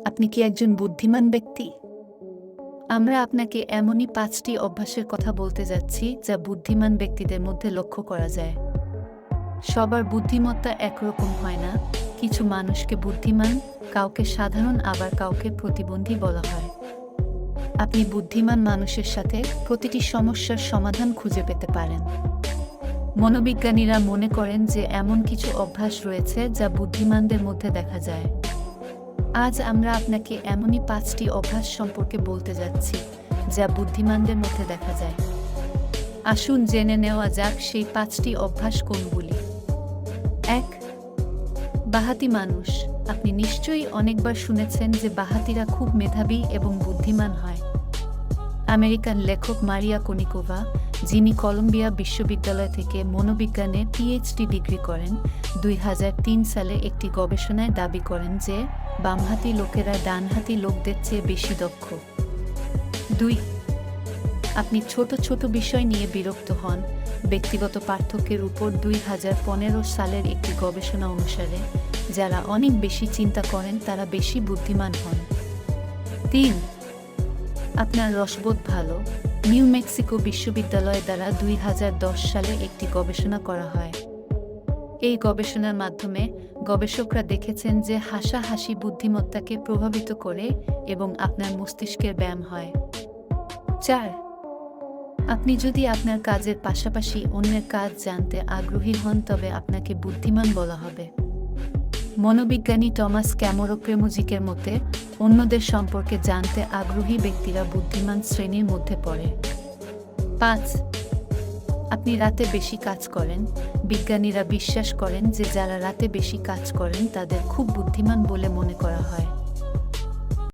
আপনি কি একজন বুদ্ধিমান ব্যক্তি? আমরা আপনাকে এমনই ৫টি অভ্যাসের কথা বলতে যাচ্ছি যা বুদ্ধিমান ব্যক্তিদের মধ্যে লক্ষ্য করা যায়। সবার বুদ্ধিমত্তা একরকম হয় না। কিছু মানুষকে বুদ্ধিমান, কাউকে সাধারণ, আবার কাউকে প্রতিবন্ধী বলা হয়। আপনি বুদ্ধিমান মানুষের সাথে প্রতিটি সমস্যার সমাধান খুঁজে পেতে পারেন। মনোবিজ্ঞানীরা মনে করেন যে এমন কিছু অভ্যাস রয়েছে যা বুদ্ধিমানদের মধ্যে দেখা যায়। আজ আমরা আপনাকে এমনই ৫টি অভ্যাস সম্পর্কে বলতে যাচ্ছি যা বুদ্ধিমানদের মধ্যে দেখা যায়। আসুন জেনে নেওয়া যাক সেই ৫টি অভ্যাস কোনগুলি। ১. বাহাতি মানুষ। আপনি নিশ্চয়ই অনেকবার শুনেছেন যে বাহাতিরা খুব মেধাবী এবং বুদ্ধিমান হয়। আমেরিকান লেখক মারিয়া কনিকোভা, যিনি কলম্বিয়া বিশ্ববিদ্যালয় থেকে মনোবিজ্ঞানে পিএইচডি ডিগ্রি করেন, ২০০৩ সালে একটি গবেষণায় দাবি করেন যে বামহাতি লোকেরা ডানহাতি লোকদের চেয়ে বেশি দক্ষ। ২. আপনি ছোট ছোট বিষয় নিয়ে বিরক্ত হন। ব্যক্তিগত পার্থক্যের উপর ২০১৫ সালের একটি গবেষণা অনুসারে যারা অনেক বেশি চিন্তা করেন তারা বেশি বুদ্ধিমান হন। ৩. আপনার রসবোধ ভালো। নিউ মেক্সিকো বিশ্ববিদ্যালয় দ্বারা ২০১০ সালে একটি গবেষণা করা হয়। এই গবেষণার মাধ্যমে গবেষকরা দেখেছেন যে হাসাহাসি বুদ্ধিমত্তাকে প্রভাবিত করে এবং আপনার মস্তিষ্কের ব্যায়াম হয়। ৪. আপনি যদি আপনার কাজের পাশাপাশি অন্যের কাজ জানতে আগ্রহী হন তবে আপনাকে বুদ্ধিমান বলা হবে। মনোবিজ্ঞানী টমাস ক্যামরোক্রেমোজিকের মতে অন্যদের সম্পর্কে জানতে আগ্রহী ব্যক্তিরা বুদ্ধিমান শ্রেণীর মধ্যে পড়ে। ৫. আপনি রাতে বেশি কাজ করেন। বিজ্ঞানীরা বিশ্বাস করেন যে যারা রাতে বেশি কাজ করেন তাদের খুব বুদ্ধিমান বলে মনে করা হয়।